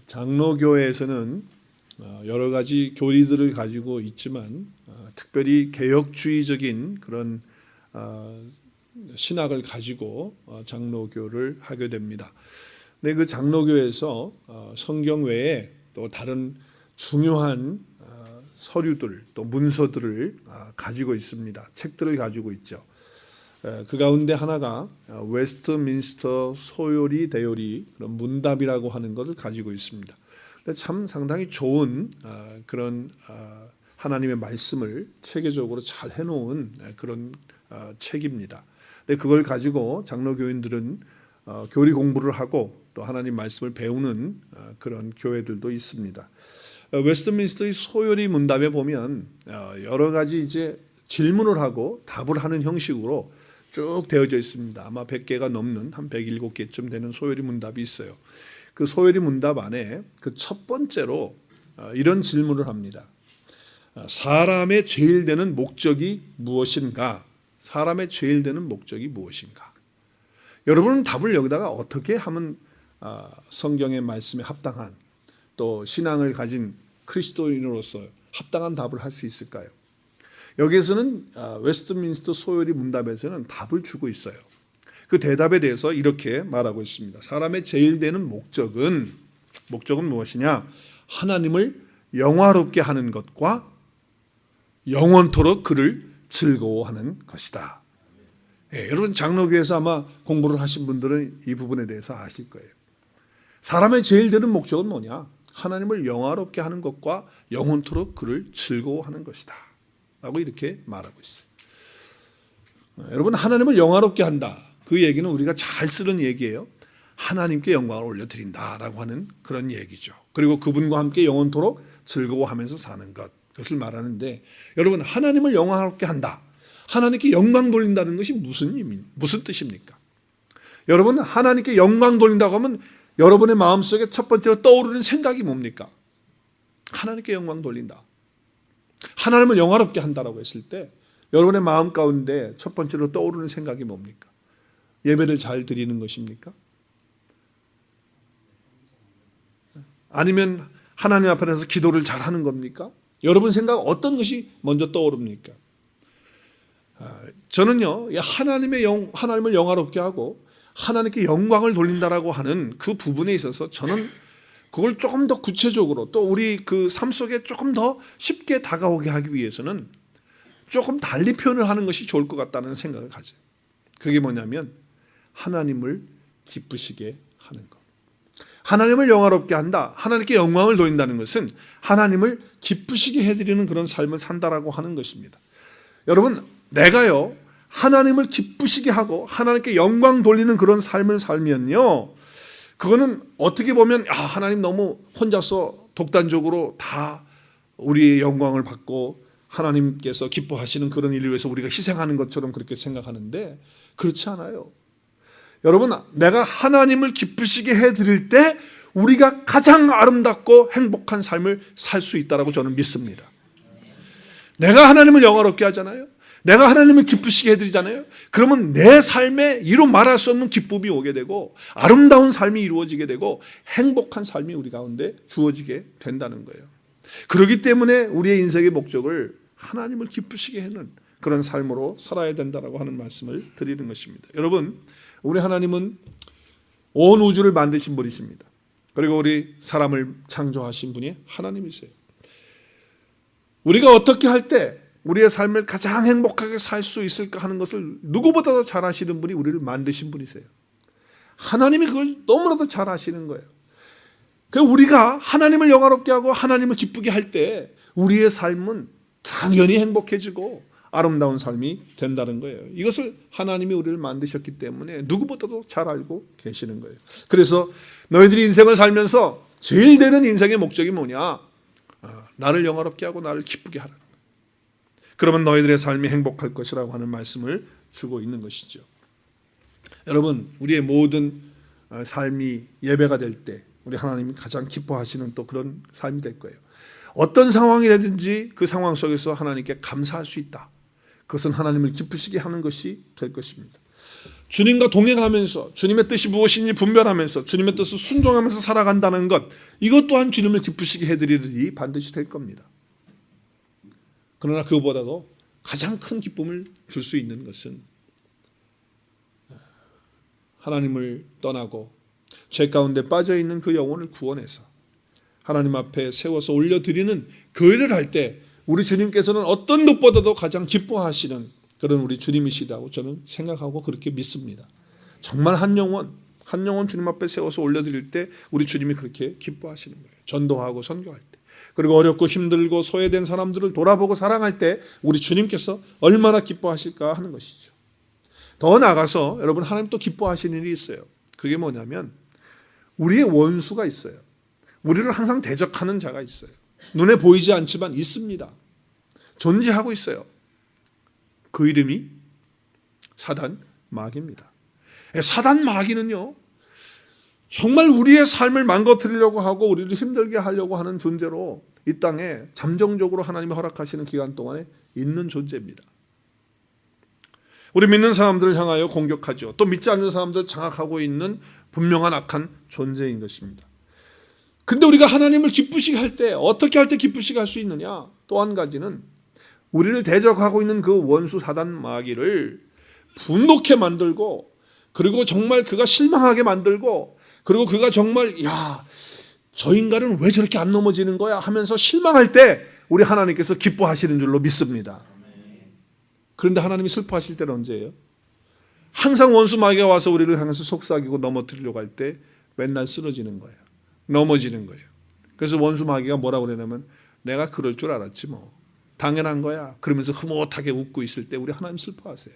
장로교회에서는 여러 가지 교리들을 가지고 있지만 특별히 개혁주의적인 그런 신학을 가지고 장로교를 하게 됩니다. 근데 그 장로교에서 성경 외에 또 다른 중요한 서류들 또 문서들을 가지고 있습니다. 책들을 가지고 있죠. 그 가운데 하나가 웨스트민스터 소요리 대요리 그런 문답이라고 하는 것을 가지고 있습니다. 참 상당히 좋은 그런 하나님의 말씀을 체계적으로 잘 해놓은 그런 책입니다. 근데 그걸 가지고 장로교인들은 교리 공부를 하고 또 하나님 말씀을 배우는 그런 교회들도 있습니다. 웨스트민스터의 소요리 문답에 보면 여러 가지 이제 질문을 하고 답을 하는 형식으로 쭉 되어져 있습니다. 아마 100개가 넘는 한 107개쯤 되는 소요리 문답이 있어요. 그 소요리 문답 안에 그 첫 번째로 이런 질문을 합니다. 사람의 제일 되는 목적이 무엇인가? 사람의 제일 되는 목적이 무엇인가? 여러분은 답을 여기다가 어떻게 하면 성경의 말씀에 합당한 또 신앙을 가진 그리스도인으로서 합당한 답을 할 수 있을까요? 여기에서는 웨스트민스터 소요리 문답에서는 답을 주고 있어요. 그 대답에 대해서 이렇게 말하고 있습니다. 사람의 제일 되는 목적은 무엇이냐? 하나님을 영화롭게 하는 것과 영원토록 그를 즐거워하는 것이다. 여러분 장로교에서 아마 공부를 하신 분들은 이 부분에 대해서 아실 거예요. 사람의 제일 되는 목적은 뭐냐? 하나님을 영화롭게 하는 것과 영원토록 그를 즐거워하는 것이다 라고 이렇게 말하고 있어요. 여러분 하나님을 영화롭게 한다. 그 얘기는 우리가 잘 쓰는 얘기예요. 하나님께 영광을 올려드린다 라고 하는 그런 얘기죠. 그리고 그분과 함께 영원토록 즐거워하면서 사는 것, 그것을 말하는데 여러분 하나님을 영화롭게 한다. 하나님께 영광 돌린다는 것이 무슨 뜻입니까? 여러분 하나님께 영광 돌린다고 하면 여러분의 마음속에 첫 번째로 떠오르는 생각이 뭡니까? 하나님께 영광 돌린다. 하나님을 영화롭게 한다라고 했을 때 여러분의 마음 가운데 첫 번째로 떠오르는 생각이 뭡니까? 예배를 잘 드리는 것입니까? 아니면 하나님 앞에서 기도를 잘 하는 겁니까? 여러분 생각 어떤 것이 먼저 떠오릅니까? 저는요 하나님을 영화롭게 하고 하나님께 영광을 돌린다라고 하는 그 부분에 있어서 저는 그걸 조금 더 구체적으로 또 우리 그 삶 속에 조금 더 쉽게 다가오게 하기 위해서는 조금 달리 표현을 하는 것이 좋을 것 같다는 생각을 가져요. 그게 뭐냐면 하나님을 기쁘시게 하는 것. 하나님을 영화롭게 한다. 하나님께 영광을 돌린다는 것은 하나님을 기쁘시게 해드리는 그런 삶을 산다라고 하는 것입니다. 여러분 내가요 하나님을 기쁘시게 하고 하나님께 영광 돌리는 그런 삶을 살면요 그거는 어떻게 보면 하나님 너무 혼자서 독단적으로 다 우리의 영광을 받고 하나님께서 기뻐하시는 그런 일을 위해서 우리가 희생하는 것처럼 그렇게 생각하는데 그렇지 않아요. 여러분 내가 하나님을 기쁘시게 해드릴 때 우리가 가장 아름답고 행복한 삶을 살 수 있다고 저는 믿습니다. 내가 하나님을 영화롭게 하잖아요. 내가 하나님을 기쁘시게 해드리잖아요. 그러면 내 삶에 이루 말할 수 없는 기쁨이 오게 되고 아름다운 삶이 이루어지게 되고 행복한 삶이 우리 가운데 주어지게 된다는 거예요. 그렇기 때문에 우리의 인생의 목적을 하나님을 기쁘시게 하는 그런 삶으로 살아야 된다고 하는 말씀을 드리는 것입니다. 여러분 우리 하나님은 온 우주를 만드신 분이십니다. 그리고 우리 사람을 창조하신 분이 하나님이세요. 우리가 어떻게 할 때 우리의 삶을 가장 행복하게 살 수 있을까 하는 것을 누구보다도 잘 아시는 분이 우리를 만드신 분이세요. 하나님이 그걸 너무나도 잘 아시는 거예요. 그래서 우리가 하나님을 영화롭게 하고 하나님을 기쁘게 할 때 우리의 삶은 당연히 행복해지고 아름다운 삶이 된다는 거예요. 이것을 하나님이 우리를 만드셨기 때문에 누구보다도 잘 알고 계시는 거예요. 그래서 너희들이 인생을 살면서 제일 되는 인생의 목적이 뭐냐? 나를 영화롭게 하고 나를 기쁘게 하라. 그러면 너희들의 삶이 행복할 것이라고 하는 말씀을 주고 있는 것이죠. 여러분 우리의 모든 삶이 예배가 될 때 우리 하나님이 가장 기뻐하시는 또 그런 삶이 될 거예요. 어떤 상황이라든지 그 상황 속에서 하나님께 감사할 수 있다. 그것은 하나님을 기쁘시게 하는 것이 될 것입니다. 주님과 동행하면서 주님의 뜻이 무엇인지 분별하면서 주님의 뜻을 순종하면서 살아간다는 것, 이것 또한 주님을 기쁘시게 해드릴 일이 반드시 될 겁니다. 그러나 그보다도 가장 큰 기쁨을 줄 수 있는 것은 하나님을 떠나고 죄 가운데 빠져있는 그 영혼을 구원해서 하나님 앞에 세워서 올려드리는 그 일을 할 때 우리 주님께서는 어떤 것보다도 가장 기뻐하시는 그런 우리 주님이시라고 저는 생각하고 그렇게 믿습니다. 정말 한 영혼 주님 앞에 세워서 올려드릴 때 우리 주님이 그렇게 기뻐하시는 거예요. 전도하고 선교할 때, 그리고 어렵고 힘들고 소외된 사람들을 돌아보고 사랑할 때 우리 주님께서 얼마나 기뻐하실까 하는 것이죠. 더 나아가서 여러분, 하나님 또 기뻐하시는 일이 있어요. 그게 뭐냐면 우리의 원수가 있어요. 우리를 항상 대적하는 자가 있어요. 눈에 보이지 않지만 있습니다. 존재하고 있어요. 그 이름이 사단 마귀입니다. 사단 마귀는요, 정말 우리의 삶을 망가뜨리려고 하고 우리를 힘들게 하려고 하는 존재로 이 땅에 잠정적으로 하나님이 허락하시는 기간 동안에 있는 존재입니다. 우리 믿는 사람들을 향하여 공격하죠. 또 믿지 않는 사람들을 장악하고 있는 분명한 악한 존재인 것입니다. 근데 우리가 하나님을 기쁘시게 할 때, 어떻게 할 때 기쁘시게 할 수 있느냐? 또 한 가지는 우리를 대적하고 있는 그 원수 사단 마귀를 분노케 만들고, 그리고 정말 그가 실망하게 만들고, 그리고 그가 정말 저 인간은 왜 저렇게 안 넘어지는 거야 하면서 실망할 때 우리 하나님께서 기뻐하시는 줄로 믿습니다. 그런데 하나님이 슬퍼하실 때는 언제예요? 항상 원수 마귀가 와서 우리를 향해서 속삭이고 넘어뜨리려고 할 때 맨날 쓰러지는 거예요. 넘어지는 거예요. 그래서 원수 마귀가 뭐라고 그러냐면 내가 그럴 줄 알았지 뭐, 당연한 거야, 그러면서 흐뭇하게 웃고 있을 때 우리 하나님 슬퍼하세요.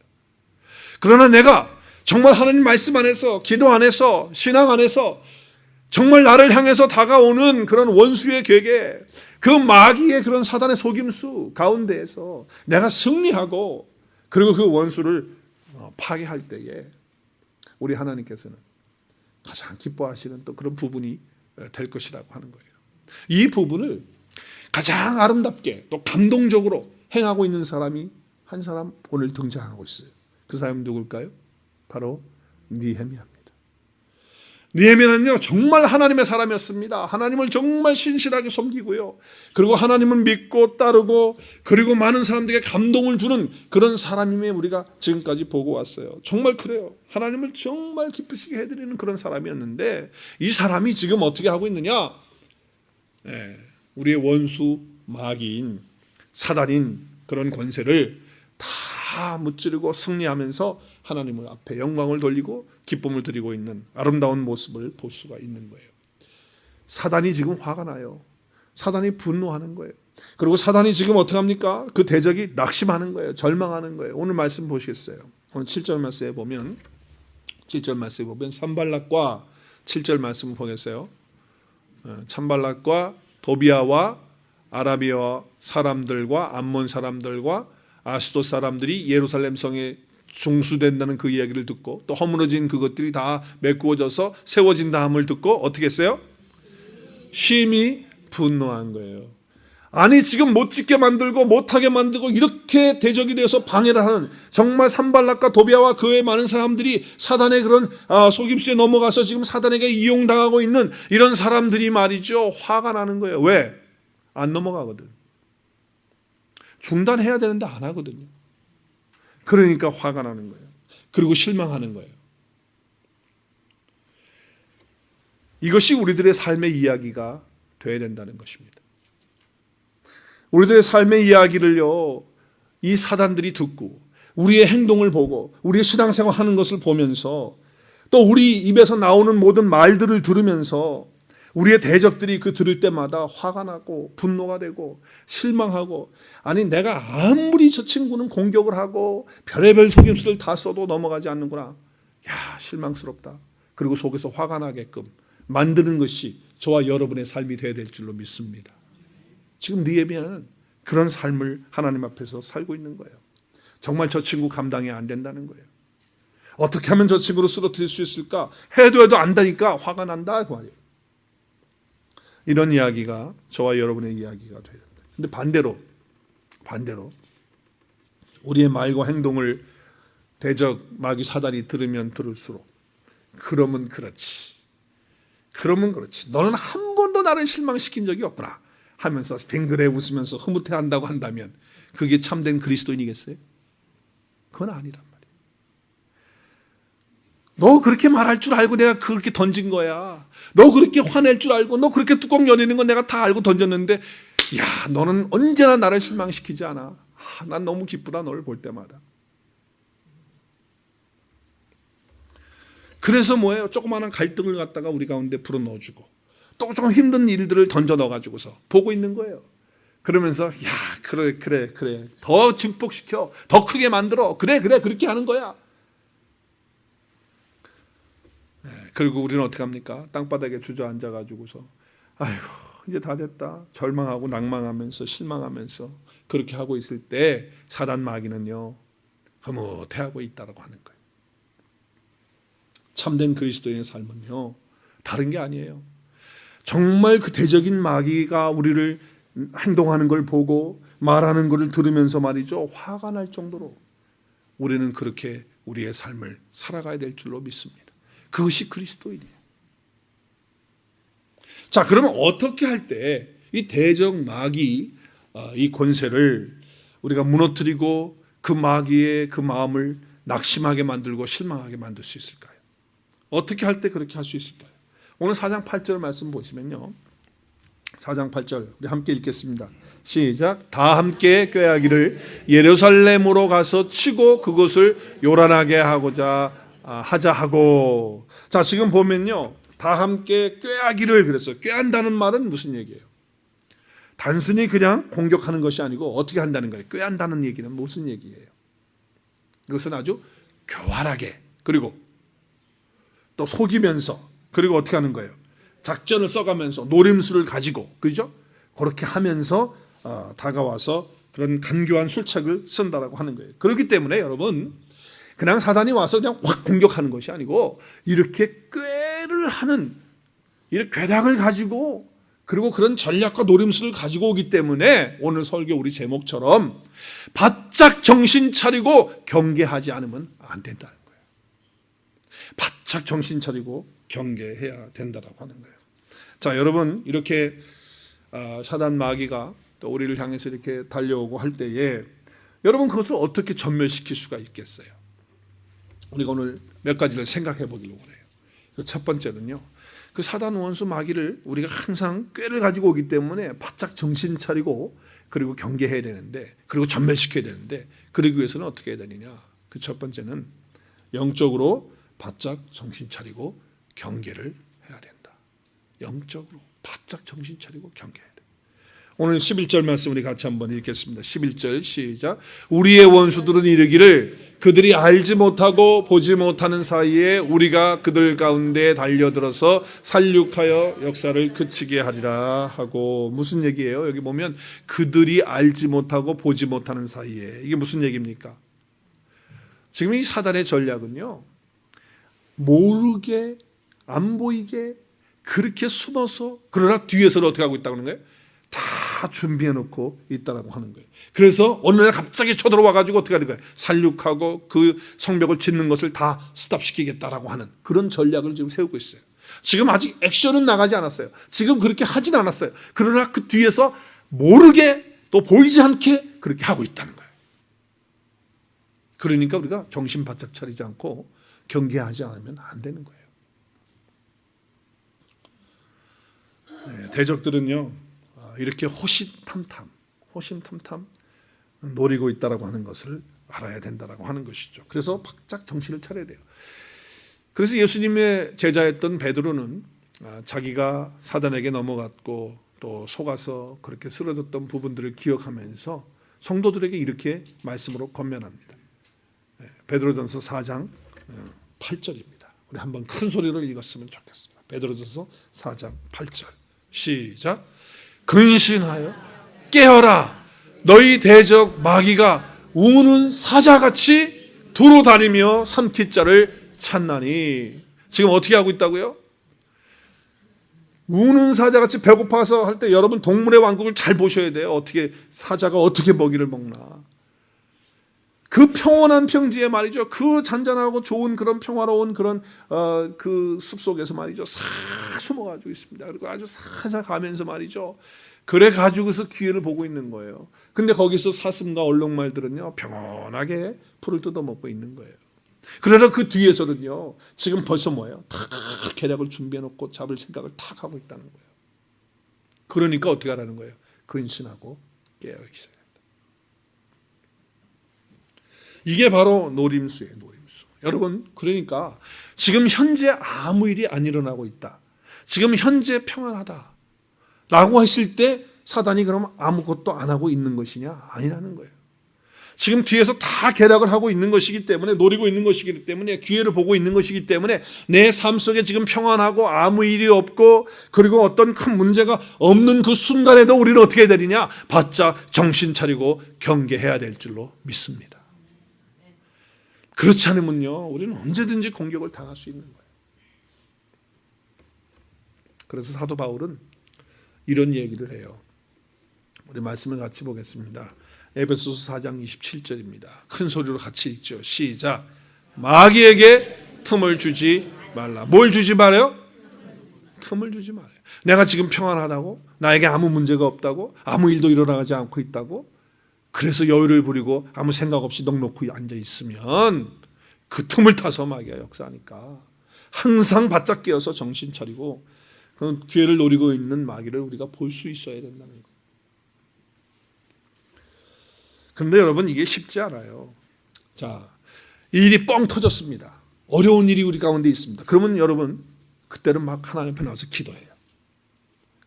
그러나 내가 정말 하나님 말씀 안에서, 기도 안에서, 신앙 안에서 정말 나를 향해서 다가오는 그런 원수의 궤계, 그 마귀의 그런 사단의 속임수 가운데에서 내가 승리하고 그리고 그 원수를 파괴할 때에 우리 하나님께서는 가장 기뻐하시는 또 그런 부분이 될 것이라고 하는 거예요. 이 부분을 가장 아름답게 또 감동적으로 행하고 있는 사람이 한 사람 오늘 등장하고 있어요. 그 사람은 누굴까요? 바로 느헤미야입니다. 느헤미야는요, 정말 하나님의 사람이었습니다. 하나님을 정말 신실하게 섬기고요, 그리고 하나님을 믿고 따르고, 그리고 많은 사람들에게 감동을 주는 그런 사람임에 우리가 지금까지 보고 왔어요. 정말 그래요. 하나님을 정말 기쁘시게 해드리는 그런 사람이었는데 이 사람이 지금 어떻게 하고 있느냐? 우리의 원수 마귀인 사단인 그런 권세를 다 무찌르고 승리하면서 하나님을 앞에 영광을 돌리고 기쁨을 드리고 있는 아름다운 모습을 볼 수가 있는 거예요. 사단이 지금 화가 나요. 사단이 분노하는 거예요. 그리고 사단이 지금 어떻게 합니까? 그 대적이 낙심하는 거예요. 절망하는 거예요. 오늘 말씀 보시겠어요? 오늘 7절 말씀에 보면, 7절 말씀에 보면 산발락과 7절 말씀을 보겠어요. 산발락과 도비아와 아라비아 사람들과 암몬 사람들과 아스돗 사람들이 예루살렘 성에 중수된다는 그 이야기를 듣고, 또 허물어진 그것들이 다 메꾸어져서 세워진다함을 듣고 어떻게 했어요? 심히 분노한 거예요. 아니, 지금 못 짓게 만들고 못하게 만들고 이렇게 대적이 되어서 방해를 하는, 정말 산발락과 도비아와 그 외 많은 사람들이 사단의 그런 속임수에 넘어가서 지금 사단에게 이용당하고 있는 이런 사람들이 말이죠, 화가 나는 거예요. 왜? 안 넘어가거든. 중단해야 되는데 안 하거든요. 그러니까 화가 나는 거예요. 그리고 실망하는 거예요. 이것이 우리들의 삶의 이야기가 되어야 된다는 것입니다. 우리들의 삶의 이야기를요, 이 사단들이 듣고 우리의 행동을 보고 우리의 신앙생활 하는 것을 보면서, 또 우리 입에서 나오는 모든 말들을 들으면서 우리의 대적들이 그 들을 때마다 화가 나고 분노가 되고 실망하고, 아니 내가 아무리 저 친구는 공격을 하고 별의별 속임수를 다 써도 넘어가지 않는구나, 야 실망스럽다, 그리고 속에서 화가 나게끔 만드는 것이 저와 여러분의 삶이 되어야 될 줄로 믿습니다. 지금 느헤미야는 그런 삶을 하나님 앞에서 살고 있는 거예요. 정말 저 친구 감당이 안 된다는 거예요. 어떻게 하면 저 친구를 쓰러뜨릴 수 있을까? 해도 안다니까 화가 난다 그 말이에요. 이런 이야기가 저와 여러분의 이야기가 돼요. 근데 반대로 우리의 말과 행동을 대적 마귀 사단이 들으면 들을수록 그러면 그렇지. 너는 한 번도 나를 실망시킨 적이 없구나 하면서 뱅그레 웃으면서 흐뭇해한다고 한다면 그게 참된 그리스도인이겠어요? 그건 아니란 말이에요. 너 그렇게 말할 줄 알고 내가 그렇게 던진 거야. 너 그렇게 화낼 줄 알고 너 그렇게 뚜껑 열리는 건 내가 다 알고 던졌는데 야, 너는 언제나 나를 실망시키지 않아. 난 너무 기쁘다 너를 볼 때마다. 그래서 뭐예요? 조그마한 갈등을 갖다가 우리 가운데 불어넣어주고 또 조금 힘든 일들을 던져 넣어가지고서 보고 있는 거예요. 그러면서 야 그래 더 증폭시켜 더 크게 만들어 그래 그렇게 하는 거야. 그리고 우리는 어떻게 합니까? 땅바닥에 주저앉아가지고서 아이고 이제 다 됐다 절망하고 낭망하면서 실망하면서 그렇게 하고 있을 때 사단 마귀는요 흐뭇해하고 있다라고 하는 거예요. 참된 그리스도인의 삶은요 다른 게 아니에요. 정말 그 대적인 마귀가 우리를 행동하는 걸 보고 말하는 것을 들으면서 말이죠 화가 날 정도로 우리는 그렇게 우리의 삶을 살아가야 될 줄로 믿습니다. 그것이 그리스도인이에요. 자, 그러면 어떻게 할 때 이 대적 마귀 이 권세를 우리가 무너뜨리고 그 마귀의 그 마음을 낙심하게 만들고 실망하게 만들 수 있을까요? 어떻게 할 때 그렇게 할 수 있을까요? 오늘 4장 8절 말씀 보시면요 4장 8절 우리 함께 읽겠습니다. 시작. 다 함께 꾀하기를 예루살렘으로 가서 치고 그곳을 요란하게 하자 하고. 자, 지금 보면요 다 함께 꾀하기를 그랬어요. 꾀한다는 말은 무슨 얘기예요? 단순히 그냥 공격하는 것이 아니고 어떻게 한다는 거예요? 꾀한다는 얘기는 무슨 얘기예요? 이것은 아주 교활하게 그리고 또 속이면서 그리고 어떻게 하는 거예요? 작전을 써가면서 노림수를 가지고 그죠? 그렇게 하면서 다가와서 그런 간교한 술책을 쓴다라고 하는 거예요. 그렇기 때문에 여러분 그냥 사단이 와서 그냥 확 공격하는 것이 아니고 이렇게 꾀를 하는 이렇게 괴담을 가지고 그리고 그런 전략과 노림수를 가지고 오기 때문에 오늘 설교 우리 제목처럼 바짝 정신 차리고 경계하지 않으면 안 된다는 거예요. 바짝 정신 차리고 경계해야 된다라고 하는 거예요. 자, 여러분 이렇게 사단 마귀가 또 우리를 향해서 이렇게 달려오고 할 때에 여러분 그것을 어떻게 전멸시킬 수가 있겠어요? 우리가 오늘 몇 가지를 생각해 보기로 원해요. 첫 번째는요. 그 사단 원수 마귀를 우리가 항상 꾀를 가지고 오기 때문에 바짝 정신 차리고 그리고 경계해야 되는데 그리고 전멸시켜야 되는데 그러기 위해서는 어떻게 해야 되느냐? 그 첫 번째는 영적으로 바짝 정신 차리고 경계를 해야 된다. 영적으로 바짝 정신 차리고 경계해야 돼. 오늘 11절 말씀 우리 같이 한번 읽겠습니다. 11절 시작. 우리의 원수들은 이르기를 그들이 알지 못하고 보지 못하는 사이에 우리가 그들 가운데 달려들어서 살육하여 역사를 그치게 하리라 하고. 무슨 얘기예요? 여기 보면 그들이 알지 못하고 보지 못하는 사이에 이게 무슨 얘기입니까? 지금 이 사단의 전략은요 모르게 안 보이게 그렇게 숨어서 그러나 뒤에서는 어떻게 하고 있다고 하는 거예요? 다 준비해 놓고 있다라고 하는 거예요. 그래서 어느 날 갑자기 쳐들어와 가지고 어떻게 하는 거예요? 살육하고 그 성벽을 짓는 것을 다 스탑시키겠다라고 하는 그런 전략을 지금 세우고 있어요. 지금 아직 액션은 나가지 않았어요. 지금 그렇게 하진 않았어요. 그러나 그 뒤에서 모르게 또 보이지 않게 그렇게 하고 있다는 거예요. 그러니까 우리가 정신 바짝 차리지 않고 경계하지 않으면 안 되는 거예요. 네, 대적들은요 이렇게 호심탐탐 노리고 있다라고 하는 것을 알아야 된다라고 하는 것이죠. 그래서 바짝 정신을 차려야 돼요. 그래서 예수님의 제자였던 베드로는 자기가 사단에게 넘어갔고 또 속아서 그렇게 쓰러졌던 부분들을 기억하면서 성도들에게 이렇게 말씀으로 권면합니다. 베드로전서 4장 8절입니다. 우리 한번 큰 소리로 읽었으면 좋겠습니다. 베드로전서 4장 8절 시작. 근신하여 깨어라. 너희 대적 마귀가 우는 사자같이 두루 다니며 삼킬 자를 찾나니. 지금 어떻게 하고 있다고요? 우는 사자같이 배고파서 할 때 여러분 동물의 왕국을 잘 보셔야 돼요. 어떻게 사자가 어떻게 먹이를 먹나. 그 평온한 평지에 말이죠. 그 잔잔하고 좋은 그런 평화로운 그런 그 숲속에서 말이죠. 싹 숨어가지고 있습니다. 그리고 아주 살살 가면서 말이죠. 그래 가지고서 기회를 보고 있는 거예요. 근데 거기서 사슴과 얼룩말들은요 평온하게 풀을 뜯어먹고 있는 거예요. 그러나 그 뒤에서는요 지금 벌써 뭐예요? 다 계략을 준비해놓고 잡을 생각을 탁 하고 있다는 거예요. 그러니까 어떻게 하라는 거예요? 근신하고 깨어 있어요. 이게 바로 노림수예요. 노림수. 여러분 그러니까 지금 현재 아무 일이 안 일어나고 있다. 지금 현재 평안하다 라고 했을 때 사단이 그러면 아무것도 안 하고 있는 것이냐? 아니라는 거예요. 지금 뒤에서 다 계략을 하고 있는 것이기 때문에, 노리고 있는 것이기 때문에, 기회를 보고 있는 것이기 때문에 내 삶 속에 지금 평안하고 아무 일이 없고 그리고 어떤 큰 문제가 없는 그 순간에도 우리는 어떻게 해야 되느냐? 바짝 정신 차리고 경계해야 될 줄로 믿습니다. 그렇지 않으면요 우리는 언제든지 공격을 당할 수 있는 거예요. 그래서 사도 바울은 이런 얘기를 해요. 우리 말씀을 같이 보겠습니다. 에베소서 4장 27절입니다. 큰 소리로 같이 읽죠. 시작. 마귀에게 틈을 주지 말라. 뭘 주지 말아요? 틈을 주지 말아요. 내가 지금 평안하다고? 나에게 아무 문제가 없다고? 아무 일도 일어나지 않고 있다고? 그래서 여유를 부리고 아무 생각 없이 넋놓고 앉아 있으면 그 틈을 타서 마귀가 역사하니까 항상 바짝 깨어서 정신 차리고 그 기회를 노리고 있는 마귀를 우리가 볼 수 있어야 된다는 거예요. 그런데 여러분 이게 쉽지 않아요. 자, 이 일이 뻥 터졌습니다. 어려운 일이 우리 가운데 있습니다. 그러면 여러분 그때는 막 하나님 앞에 나와서 기도해요.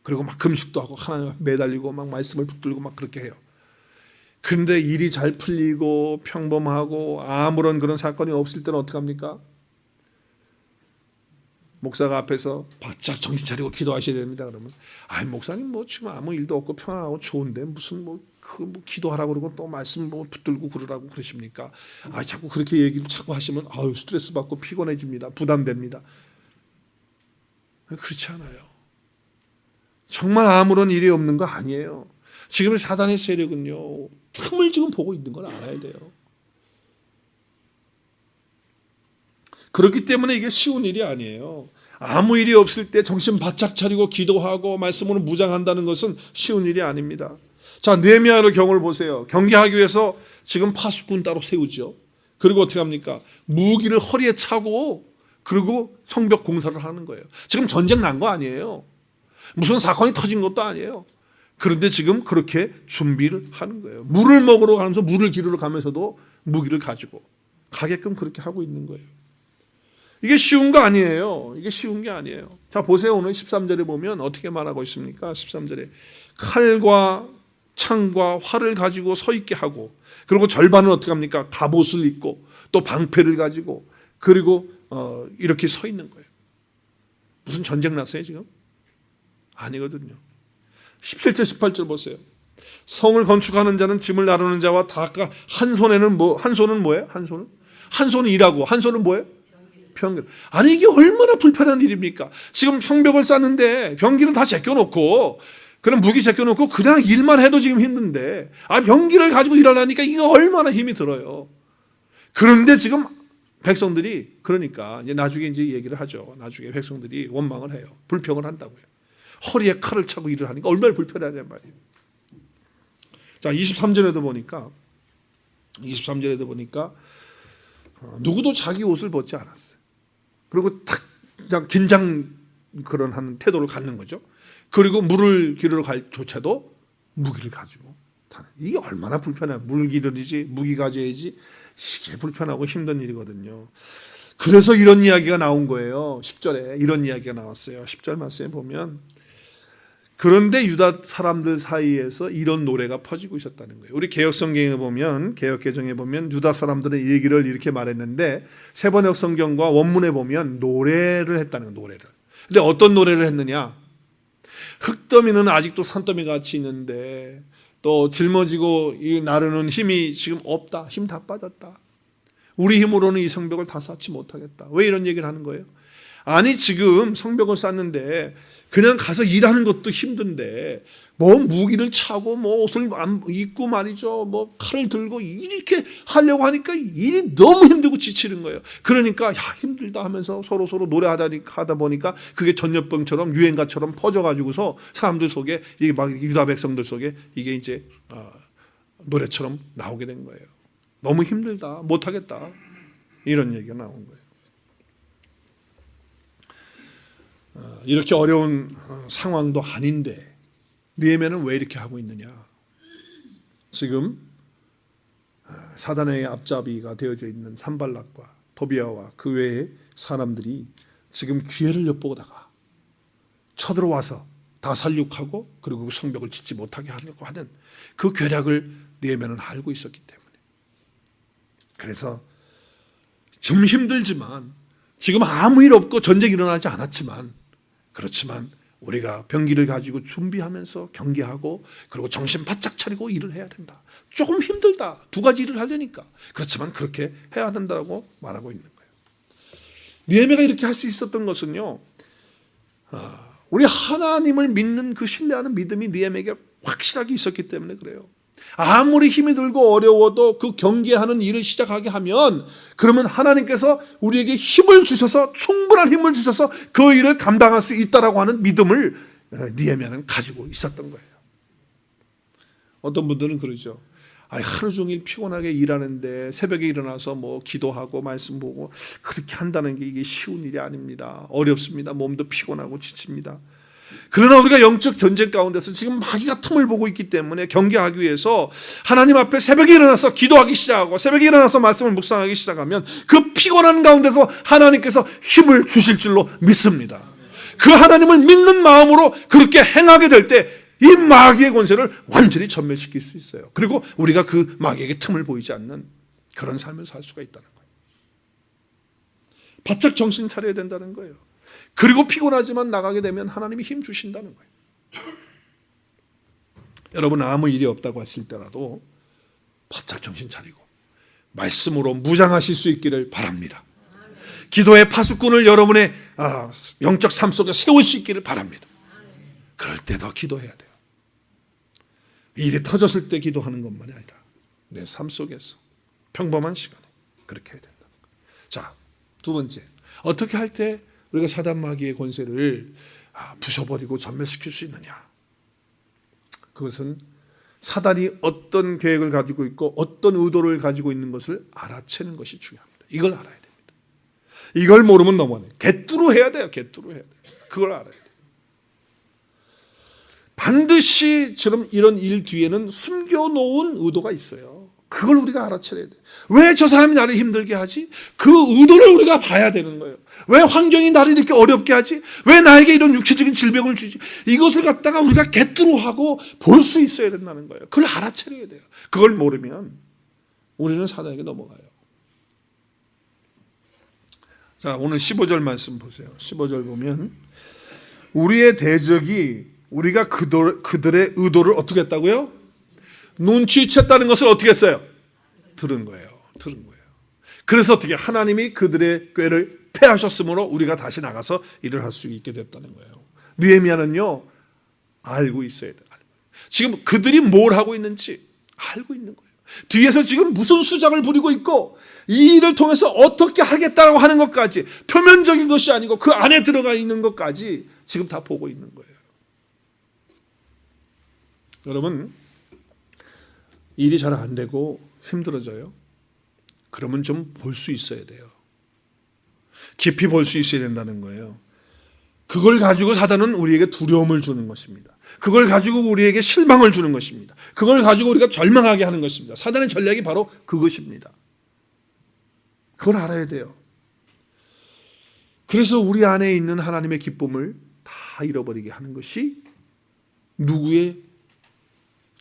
그리고 막 금식도 하고 하나님 앞에 매달리고 막 말씀을 붙들고 막 그렇게 해요. 그런데 일이 잘 풀리고 평범하고 아무런 그런 사건이 없을 때는 어떻게 합니까? 목사가 앞에서 바짝 정신 차리고 기도하셔야 됩니다. 그러면 아이 목사님 뭐 지금 아무 일도 없고 평안하고 좋은데 무슨 뭐 기도하라고 그러고 또 말씀 뭐 붙들고 그러라고 그러십니까? 아 자꾸 그렇게 얘기를 자꾸 하시면 아유 스트레스 받고 피곤해집니다. 부담됩니다. 그렇지 않아요. 정말 아무런 일이 없는 거 아니에요. 지금 사단의 세력은요 틈을 지금 보고 있는 걸 알아야 돼요. 그렇기 때문에 이게 쉬운 일이 아니에요. 아무 일이 없을 때 정신 바짝 차리고 기도하고 말씀으로 무장한다는 것은 쉬운 일이 아닙니다. 자, 느헤미야의 경우를 보세요. 경계하기 위해서 지금 파수꾼 따로 세우죠. 그리고 어떻게 합니까? 무기를 허리에 차고 그리고 성벽 공사를 하는 거예요. 지금 전쟁 난 거 아니에요. 무슨 사건이 터진 것도 아니에요. 그런데 지금 그렇게 준비를 하는 거예요. 물을 먹으러 가면서 물을 기르러 가면서도 무기를 가지고 가게끔 그렇게 하고 있는 거예요. 이게 쉬운 거 아니에요. 이게 쉬운 게 아니에요. 자, 보세요. 오늘 13절에 보면 어떻게 말하고 있습니까? 13절에 칼과 창과 활을 가지고 서 있게 하고 그리고 절반은 어떻게 합니까? 갑옷을 입고 또 방패를 가지고 그리고 이렇게 서 있는 거예요. 무슨 전쟁 났어요 지금? 아니거든요. 17절 18절 보세요. 성을 건축하는 자는 짐을 나르는 자와 다 한 손에는 한 손은 뭐예요? 한 손은 일하고 한 손은 뭐예요? 병기를. 아니 이게 얼마나 불편한 일입니까? 지금 성벽을 쌓는데 병기는 다 제껴놓고 그럼 무기 제껴놓고 그냥 일만 해도 지금 힘든데 병기를 가지고 일하려니까 이거 얼마나 힘이 들어요. 그런데 지금 백성들이 그러니까 이제 나중에 이제 얘기를 하죠. 나중에 백성들이 원망을 해요. 불평을 한다고요. 허리에 칼을 차고 일을 하니까 얼마나 불편하냔 말이에요. 자, 23절에도 보니까 누구도 자기 옷을 벗지 않았어요. 그리고 탁 그냥 긴장 그런 하는 태도를 갖는 거죠. 그리고 물을 기르러 갈 조차도 무기를 가지고 타는. 이게 얼마나 불편해. 물 기르지 무기 가져야지. 이게 불편하고 힘든 일이거든요. 그래서 이런 이야기가 나온 거예요. 10절에 이런 이야기가 나왔어요. 10절 말씀에 보면 그런데 유다 사람들 사이에서 이런 노래가 퍼지고 있었다는 거예요. 우리 개혁성경에 보면 개혁개정에 보면 유다 사람들의 얘기를 이렇게 말했는데 세번역 성경과 원문에 보면 노래를 했다는 거예요. 노래를. 근데 어떤 노래를 했느냐? 흙더미는 아직도 산더미 같이 있는데 또 짊어지고 나르는 힘이 지금 없다. 힘 다 빠졌다. 우리 힘으로는 이 성벽을 다 쌓지 못하겠다. 왜 이런 얘기를 하는 거예요? 아니 지금 성벽을 쌓는데 그냥 가서 일하는 것도 힘든데 뭐 무기를 차고 뭐 옷을 입고 말이죠, 뭐 칼을 들고 이렇게 하려고 하니까 일이 너무 힘들고 지치는 거예요. 그러니까 야 힘들다 하면서 서로 노래하다 보니까 그게 전염병처럼 유행가처럼 퍼져가지고서 사람들 속에 이게 막 유다 백성들 속에 이게 이제 노래처럼 나오게 된 거예요. 너무 힘들다, 못하겠다, 이런 얘기가 나온 거예요. 이렇게 어려운 상황도 아닌데 느헤미야는 왜 이렇게 하고 있느냐? 지금 사단의 앞잡이가 되어져 있는 산발락과 도비아와 그 외의 사람들이 지금 기회를 엿보다가 쳐들어와서 다 살육하고 그리고 성벽을 짓지 못하게 하려고 하는 그 계략을 느헤미야는 알고 있었기 때문에, 그래서 좀 힘들지만 지금 아무 일 없고 전쟁이 일어나지 않았지만, 그렇지만 우리가 병기를 가지고 준비하면서 경계하고 그리고 정신 바짝 차리고 일을 해야 된다. 조금 힘들다. 두 가지 일을 하려니까. 그렇지만 그렇게 해야 된다고 말하고 있는 거예요. 느헤미야가 이렇게 할 수 있었던 것은요, 우리 하나님을 믿는 그 신뢰하는 믿음이 느헤미야에게 확실하게 있었기 때문에 그래요. 아무리 힘이 들고 어려워도 그 경계하는 일을 시작하게 하면 그러면 하나님께서 우리에게 힘을 주셔서, 충분한 힘을 주셔서 그 일을 감당할 수 있다라고 하는 믿음을 느헤미야는 가지고 있었던 거예요. 어떤 분들은 그러죠. 하루 종일 피곤하게 일하는데 새벽에 일어나서 뭐 기도하고 말씀 보고 그렇게 한다는 게 이게 쉬운 일이 아닙니다. 어렵습니다. 몸도 피곤하고 지칩니다. 그러나 우리가 영적 전쟁 가운데서 지금 마귀가 틈을 보고 있기 때문에 경계하기 위해서 하나님 앞에 새벽에 일어나서 기도하기 시작하고 새벽에 일어나서 말씀을 묵상하기 시작하면 그 피곤한 가운데서 하나님께서 힘을 주실 줄로 믿습니다. 그 하나님을 믿는 마음으로 그렇게 행하게 될 때 이 마귀의 권세를 완전히 전멸시킬 수 있어요. 그리고 우리가 그 마귀에게 틈을 보이지 않는 그런 삶을 살 수가 있다는 거예요. 바짝 정신 차려야 된다는 거예요. 그리고 피곤하지만 나가게 되면 하나님이 힘 주신다는 거예요. 여러분 아무 일이 없다고 했을 때라도 바짝 정신 차리고 말씀으로 무장하실 수 있기를 바랍니다. 기도의 파수꾼을 여러분의 영적 삶 속에 세울 수 있기를 바랍니다. 그럴 때도 기도해야 돼요. 일이 터졌을 때 기도하는 것만이 아니라 내 삶 속에서 평범한 시간에 그렇게 해야 된다. 자, 두 번째, 어떻게 할 때 우리가 사단 마귀의 권세를 부셔버리고 전멸시킬 수 있느냐? 그것은 사단이 어떤 계획을 가지고 있고 어떤 의도를 가지고 있는 것을 알아채는 것이 중요합니다. 이걸 알아야 됩니다. 이걸 모르면 너무하네. 개뚜루 해야 돼요. 개뚜루 해야 돼요. 그걸 알아야 돼요. 반드시 지금 이런 일 뒤에는 숨겨놓은 의도가 있어요. 그걸 우리가 알아채야 돼요. 왜 저 사람이 나를 힘들게 하지? 그 의도를 우리가 봐야 되는 거예요. 왜 환경이 나를 이렇게 어렵게 하지? 왜 나에게 이런 육체적인 질병을 주지? 이것을 갖다가 우리가 개뚜루하고 볼 수 있어야 된다는 거예요. 그걸 알아채야 돼요. 그걸 모르면 우리는 사단에게 넘어가요. 자, 오늘 15절 말씀 보세요. 15절 보면 우리의 대적이 우리가 그들의 의도를 어떻게 했다고요? 눈치챘다는 것을 어떻게 했어요? 들은 거예요. 그래서 어떻게 하나님이 그들의 꾀를 패하셨으므로 우리가 다시 나가서 일을 할 수 있게 됐다는 거예요. 느헤미야는요 알고 있어야 돼요. 지금 그들이 뭘 하고 있는지 알고 있는 거예요. 뒤에서 지금 무슨 수작을 부리고 있고 이 일을 통해서 어떻게 하겠다고 하는 것까지, 표면적인 것이 아니고 그 안에 들어가 있는 것까지 지금 다 보고 있는 거예요. 여러분, 일이 잘 안 되고 힘들어져요. 그러면 좀 볼 수 있어야 돼요. 깊이 볼 수 있어야 된다는 거예요. 그걸 가지고 사단은 우리에게 두려움을 주는 것입니다. 그걸 가지고 우리에게 실망을 주는 것입니다. 그걸 가지고 우리가 절망하게 하는 것입니다. 사단의 전략이 바로 그것입니다. 그걸 알아야 돼요. 그래서 우리 안에 있는 하나님의 기쁨을 다 잃어버리게 하는 것이 누구의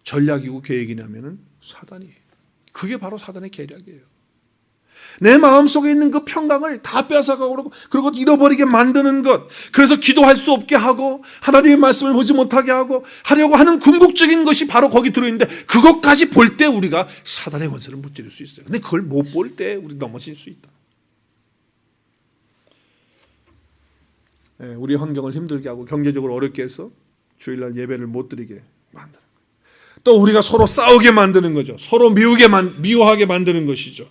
전략이고 계획이냐면은 사단이에요. 그게 바로 사단의 계략이에요. 내 마음속에 있는 그 평강을 다 뺏어가고 그리고 잃어버리게 만드는 것, 그래서 기도할 수 없게 하고 하나님의 말씀을 보지 못하게 하고 하려고 하는 궁극적인 것이 바로 거기 들어있는데, 그것까지 볼 때 우리가 사단의 권세를 무찌를 수 있어요. 근데 그걸 못 볼 때 우리 넘어질 수 있다. 우리 환경을 힘들게 하고 경제적으로 어렵게 해서 주일날 예배를 못 드리게 만드는 거예요. 또 우리가 서로 싸우게 만드는 거죠. 서로 미워하게 만드는 것이죠.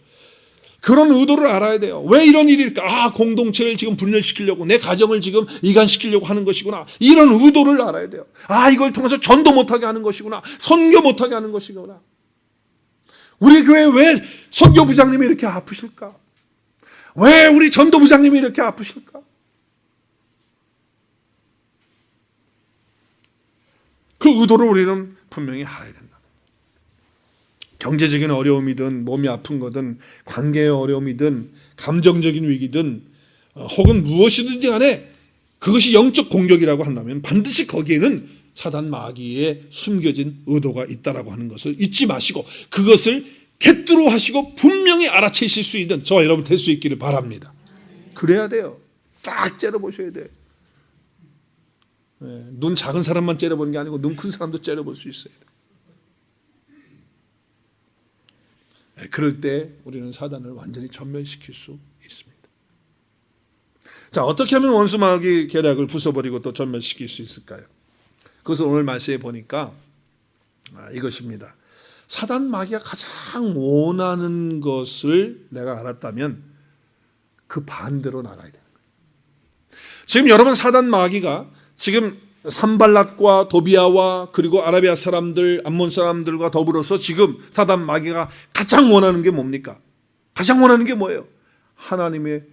그런 의도를 알아야 돼요. 왜 이런 일일까? 공동체를 지금 분열시키려고, 내 가정을 지금 이간시키려고 하는 것이구나. 이런 의도를 알아야 돼요. 이걸 통해서 전도 못하게 하는 것이구나. 선교 못하게 하는 것이구나. 우리 교회 왜 선교부장님이 이렇게 아프실까? 왜 우리 전도부장님이 이렇게 아프실까? 그 의도를 우리는 분명히 알아야 된다. 경제적인 어려움이든 몸이 아픈 거든 관계의 어려움이든 감정적인 위기든 혹은 무엇이든지 간에 그것이 영적 공격이라고 한다면 반드시 거기에는 사단 마귀의 숨겨진 의도가 있다라고 하는 것을 잊지 마시고 그것을 객두로 하시고 분명히 알아채실 수 있는 저와 여러분 될 수 있기를 바랍니다. 그래야 돼요. 딱 째려보셔야 돼요. 눈 작은 사람만 째려보는 게 아니고 눈 큰 사람도 째려볼 수 있어야 돼요. 그럴 때 우리는 사단을 완전히 전멸시킬 수 있습니다. 자, 어떻게 하면 원수 마귀 계략을 부숴버리고 또 전멸시킬 수 있을까요? 그것을 오늘 말씀에 보니까 이것입니다. 사단 마귀가 가장 원하는 것을 내가 알았다면 그 반대로 나가야 되는 거예요. 지금 여러분 사단 마귀가 지금 산발랏과 도비아와 그리고 아라비아 사람들, 암몬 사람들과 더불어서 지금 사단 마귀가 가장 원하는 게 뭡니까? 가장 원하는 게 뭐예요? 하나님의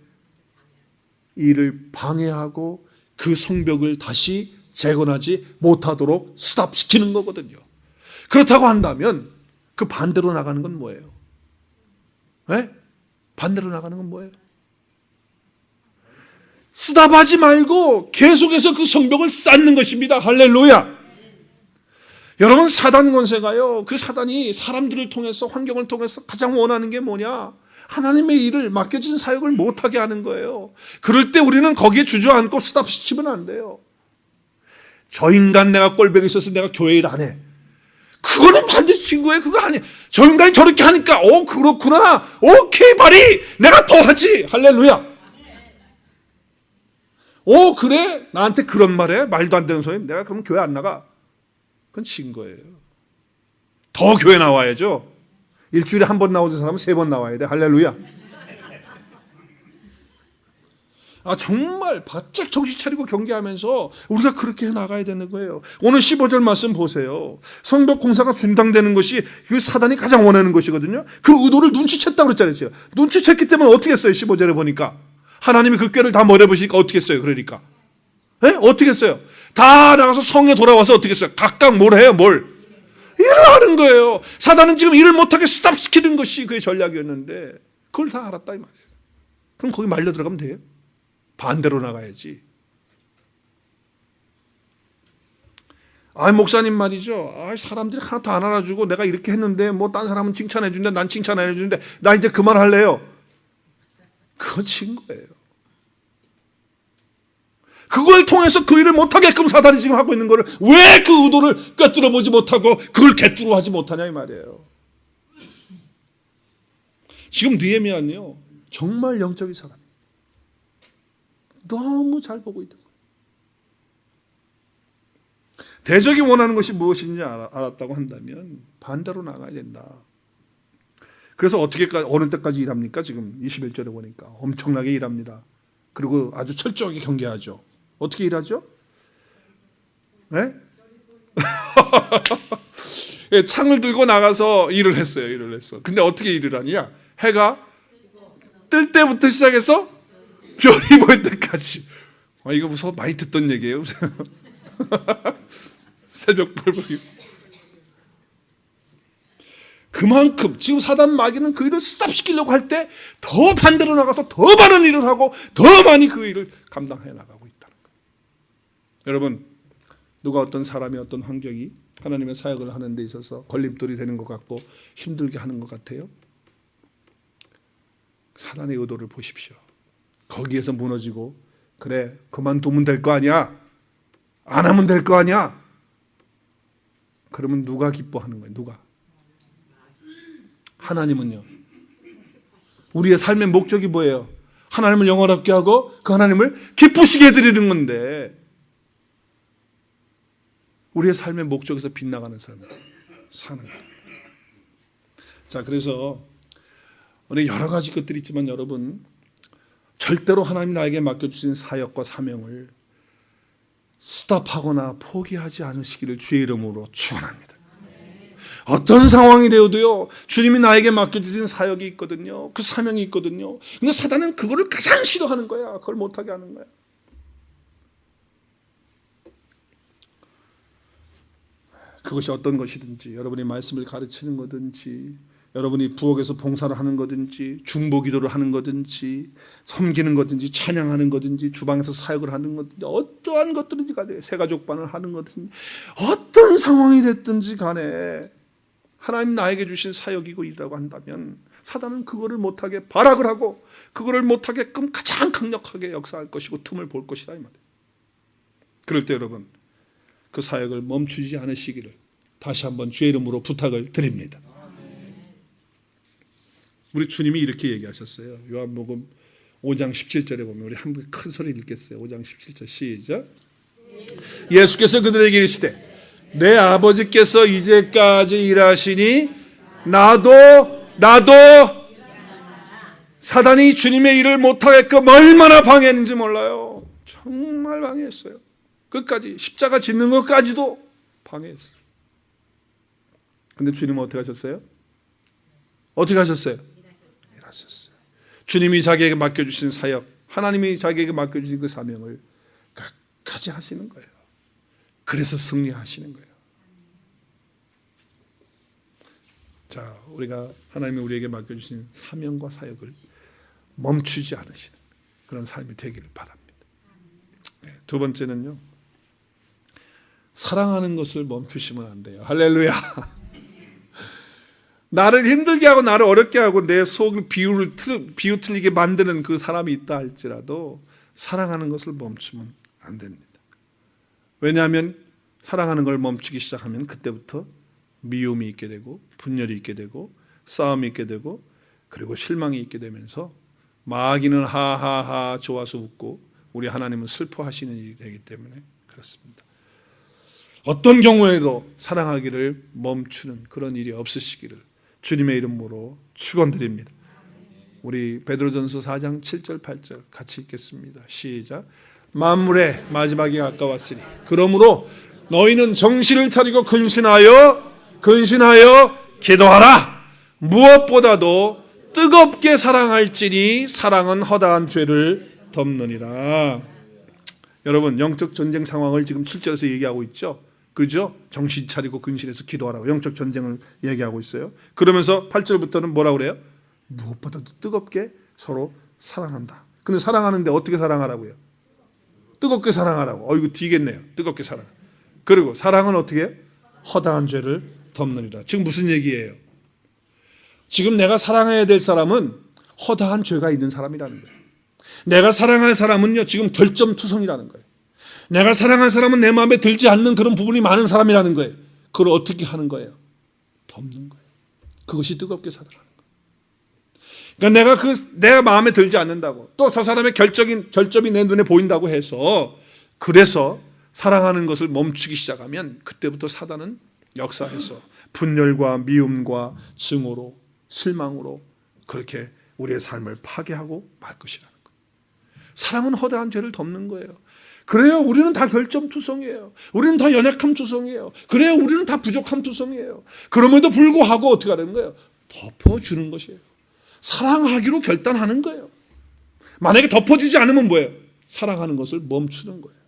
일을 방해하고 그 성벽을 다시 재건하지 못하도록 스탑시키는 거거든요. 그렇다고 한다면 그 반대로 나가는 건 뭐예요? 네? 반대로 나가는 건 뭐예요? 스탑하지 말고 계속해서 그 성벽을 쌓는 것입니다. 할렐루야. 여러분 사단 권세가요. 그 사단이 사람들을 통해서 환경을 통해서 가장 원하는 게 뭐냐? 하나님의 일을 맡겨진 사역을 못하게 하는 거예요. 그럴 때 우리는 거기에 주저앉고 스탑시키면 안 돼요. 저 인간 내가 꼴병이 있어서 내가 교회 일 안 해. 그거는 반드시 친구예요. 그거 아니에요. 저 인간이 저렇게 하니까 그렇구나. 오케이 바리 내가 더 하지. 할렐루야. 그래? 나한테 그런 말해? 말도 안 되는 소리. 내가 그럼 교회 안 나가. 그건 진 거예요. 더 교회 나와야죠. 일주일에 한 번 나오는 사람은 3번 나와야 돼. 할렐루야. 정말 바짝 정신 차리고 경계하면서 우리가 그렇게 해나가야 되는 거예요. 오늘 15절 말씀 보세요. 성벽 공사가 중단되는 것이 그 사단이 가장 원하는 것이거든요. 그 의도를 눈치챘다고 그랬잖아요. 눈치챘기 때문에 어떻게 했어요? 15절에 보니까 하나님이 그 꾀를 다 머려보시니까 어떻게 했어요? 그러니까 어떻게 했어요? 다 나가서 성에 돌아와서 어떻게 했어요? 각각 뭘 해요? 일을 하는 거예요. 사단은 지금 일을 못하게 스탑시키는 것이 그의 전략이었는데 그걸 다 알았다 이 말이에요. 그럼 거기 말려 들어가면 돼요? 반대로 나가야지. 목사님 말이죠. 사람들이 하나도 안 알아주고 내가 이렇게 했는데 딴 사람은 칭찬해 주는데 난 칭찬 안 해주는데 나 이제 그만할래요. 그건 친 거예요. 그걸 통해서 그 일을 못하게끔 사단이 지금 하고 있는 거를 왜 그 의도를 꿰뚫어 보지 못하고 그걸 개뚜로 하지 못하냐 이 말이에요. 지금 느헤미야는요 정말 영적인 사람. 너무 잘 보고 있던 거예요. 대적이 원하는 것이 무엇인지 알았다고 한다면 반대로 나가야 된다. 그래서 어느 때까지 일합니까? 지금 21절에 보니까 엄청나게 일합니다. 그리고 아주 철저하게 경계하죠. 어떻게 일하죠? 네? 창을 들고 나가서 일을 했어. 근데 어떻게 일을 하냐? 해가 뜰 때부터 시작해서 별이 보일 때까지. 이거 무슨 많이 듣던 얘기예요. 새벽별 보기. 그만큼 지금 사단 마귀는 그 일을 스탑시키려고 할 때 더 반대로 나가서 더 많은 일을 하고 더 많이 그 일을 감당해 나가고 있다는 거예요. 여러분 누가 어떤 사람이 어떤 환경이 하나님의 사역을 하는 데 있어서 걸림돌이 되는 것 같고 힘들게 하는 것 같아요? 사단의 의도를 보십시오. 거기에서 무너지고 그래 그만두면 될 거 아니야? 안 하면 될 거 아니야? 그러면 누가 기뻐하는 거예요? 누가? 하나님은요. 우리의 삶의 목적이 뭐예요? 하나님을 영화롭게 하고 그 하나님을 기쁘시게 해드리는 건데 우리의 삶의 목적에서 빗나가는 삶을 사는 거예요. 자, 그래서 오늘 여러 가지 것들이 있지만 여러분 절대로 하나님 나에게 맡겨주신 사역과 사명을 스탑하거나 포기하지 않으시기를 주의 이름으로 축원합니다. 어떤 상황이 되어도요, 주님이 나에게 맡겨주신 사역이 있거든요. 그 사명이 있거든요. 근데 사단은 그거를 가장 싫어하는 거야. 그걸 못하게 하는 거야. 그것이 어떤 것이든지, 여러분이 말씀을 가르치는 거든지, 여러분이 부엌에서 봉사를 하는 거든지, 중보기도를 하는 거든지, 섬기는 거든지, 찬양하는 거든지, 주방에서 사역을 하는 거든지, 어떠한 것들인지 간에 새가족반을 하는 거든지, 어떤 상황이 됐든지 간에 하나님 나에게 주신 사역이고 일이라고 한다면 사단은 그거를 못하게 발악을 하고 그거를 못하게끔 가장 강력하게 역사할 것이고 틈을 볼 것이다 이 말이에요. 그럴 때 여러분 그 사역을 멈추지 않으시기를 다시 한번 주의 이름으로 부탁을 드립니다. 우리 주님이 이렇게 얘기하셨어요. 요한복음 5장 17절에 보면 우리 한 번 큰 소리 읽겠어요. 5장 17절 시작. 예수께서 그들에게 이르시되 내 아버지께서 이제까지 일하시니 나도 사단이 주님의 일을 못하게끔 얼마나 방해했는지 몰라요. 정말 방해했어요. 끝까지 십자가 짓는 것까지도 방해했어요. 근데 주님은 어떻게 하셨어요? 어떻게 하셨어요? 일하셨어요. 주님이 자기에게 맡겨주신 사역, 하나님이 자기에게 맡겨주신 그 사명을 끝까지 하시는 거예요. 그래서 승리하시는 거예요. 자, 우리가 하나님이 우리에게 맡겨주신 사명과 사역을 멈추지 않으시는 그런 삶이 되기를 바랍니다. 두 번째는요, 사랑하는 것을 멈추시면 안 돼요. 할렐루야. 나를 힘들게 하고 나를 어렵게 하고 내 속을 비우틀리게 만드는 그 사람이 있다 할지라도 사랑하는 것을 멈추면 안 됩니다. 왜냐하면 사랑하는 걸 멈추기 시작하면 그때부터 미움이 있게 되고 분열이 있게 되고 싸움이 있게 되고 그리고 실망이 있게 되면서 마귀는 하하하 좋아서 웃고 우리 하나님은 슬퍼하시는 일이 되기 때문에 그렇습니다. 어떤 경우에도 사랑하기를 멈추는 그런 일이 없으시기를 주님의 이름으로 축원드립니다. 우리 베드로전서 4장 7절 8절 같이 읽겠습니다. 시작. 만물의 마지막이 가까웠으니 그러므로 너희는 정신을 차리고 근신하여 기도하라. 무엇보다도 뜨겁게 사랑할지니 사랑은 허다한 죄를 덮느니라. 여러분 영적 전쟁 상황을 지금 7절에서 얘기하고 있죠. 그죠? 정신 차리고 근신해서 기도하라고 영적 전쟁을 얘기하고 있어요. 그러면서 8절부터는 뭐라고 그래요? 무엇보다도 뜨겁게 서로 사랑한다. 근데 사랑하는데 어떻게 사랑하라고요? 뜨겁게 사랑하라고. 이거 뒤겠네요. 뜨겁게 사랑. 그리고 사랑은 어떻게 해요? 허다한 죄를 덮느니라. 지금 무슨 얘기예요? 지금 내가 사랑해야 될 사람은 허다한 죄가 있는 사람이라는 거예요. 내가 사랑할 사람은요 지금 결점투성이라는 거예요. 내가 사랑할 사람은 내 마음에 들지 않는 그런 부분이 많은 사람이라는 거예요. 그걸 어떻게 하는 거예요? 덮는 거예요. 그것이 뜨겁게 사랑하는 거예요. 그러니까 내가 마음에 들지 않는다고 또 저 사람의 결점이 내 눈에 보인다고 해서 그래서 사랑하는 것을 멈추기 시작하면 그때부터 사단은 역사해서 분열과 미움과 증오로 실망으로 그렇게 우리의 삶을 파괴하고 말 것이라는 거예요. 사랑은 허다한 죄를 덮는 거예요. 그래요, 우리는 다 결점투성이에요. 우리는 다 연약함투성이에요. 그래요, 우리는 다 부족함투성이에요. 그럼에도 불구하고 어떻게 하는 거예요? 덮어주는 것이에요. 사랑하기로 결단하는 거예요. 만약에 덮어주지 않으면 뭐예요? 사랑하는 것을 멈추는 거예요.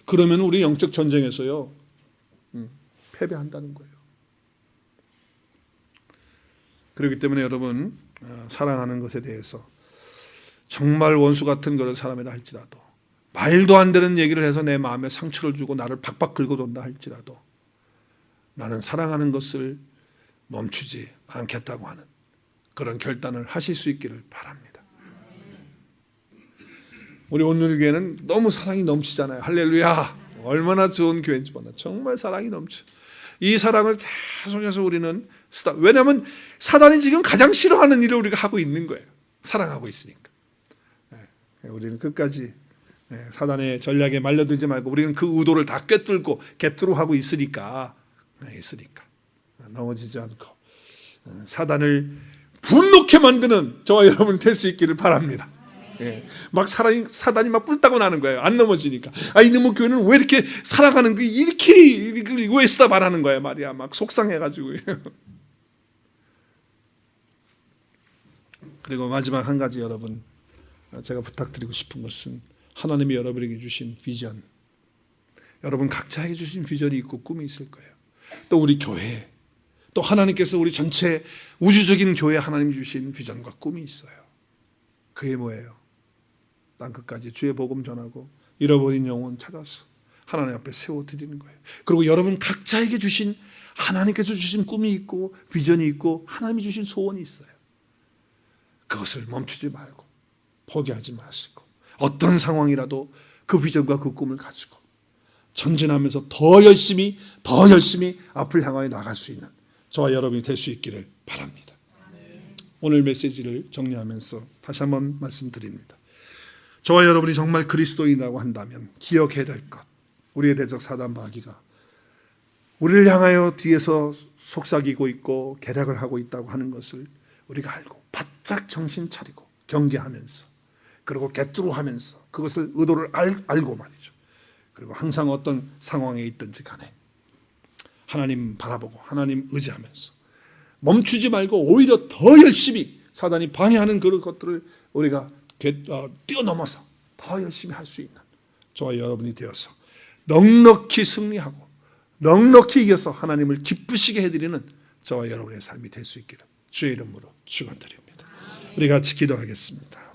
그러면 우리 영적 전쟁에서요 패배한다는 거예요. 그렇기 때문에 여러분 사랑하는 것에 대해서 정말 원수 같은 그런 사람이라 할지라도 말도 안 되는 얘기를 해서 내 마음에 상처를 주고 나를 박박 긁어돈다 할지라도 나는 사랑하는 것을 멈추지 않겠다고 하는 그런 결단을 하실 수 있기를 바랍니다. 우리 온누리교회는 너무 사랑이 넘치잖아요. 할렐루야. 얼마나 좋은 교회인지 몰라. 정말 사랑이 넘쳐. 이 사랑을 계속해서 우리는 왜냐하면 사단이 지금 가장 싫어하는 일을 우리가 하고 있는 거예요. 살아가고 있으니까. 우리는 끝까지 사단의 전략에 말려들지 말고 우리는 그 의도를 다 꿰뚫고 개투로하고 있으니까 넘어지지 않고 사단을 분노케 만드는 저와 여러분 될 수 있기를 바랍니다. 막 사단이 막 뿔따고 나는 거예요. 안 넘어지니까. 이놈의 교회는 왜 이렇게 살아가는 게 이렇게 왜 쓰다 말하는 거야 말이야. 막 속상해가지고. 그리고 마지막 한 가지 여러분 제가 부탁드리고 싶은 것은 하나님이 여러분에게 주신 비전, 여러분 각자에게 주신 비전이 있고 꿈이 있을 거예요. 또 우리 교회, 또 하나님께서 우리 전체 우주적인 교회에 하나님이 주신 비전과 꿈이 있어요. 그게 뭐예요? 땅끝까지 주의 복음 전하고 잃어버린 영혼 찾아서 하나님 앞에 세워드리는 거예요. 그리고 여러분 각자에게 주신 하나님께서 주신 꿈이 있고 비전이 있고 하나님이 주신 소원이 있어요. 그것을 멈추지 말고 포기하지 마시고 어떤 상황이라도 그 비전과 그 꿈을 가지고 전진하면서 더 열심히 앞을 향하여 나갈 수 있는 저와 여러분이 될 수 있기를 바랍니다. 오늘 메시지를 정리하면서 다시 한번 말씀드립니다. 저와 여러분이 정말 그리스도인이라고 한다면 기억해야 될 것, 우리의 대적 사단 마귀가 우리를 향하여 뒤에서 속삭이고 있고 계략을 하고 있다고 하는 것을 우리가 알고 바짝 정신 차리고 경계하면서 그리고 꿰뚫어하면서 그것을 의도를 알고 말이죠. 그리고 항상 어떤 상황에 있든지 간에 하나님 바라보고 하나님 의지하면서 멈추지 말고 오히려 더 열심히 사단이 방해하는 그런 것들을 우리가 뛰어넘어서 더 열심히 할 수 있는 저와 여러분이 되어서 넉넉히 승리하고 넉넉히 이겨서 하나님을 기쁘시게 해드리는 저와 여러분의 삶이 될 수 있기를 주의 이름으로 축원드립니다. 우리 같이 기도하겠습니다.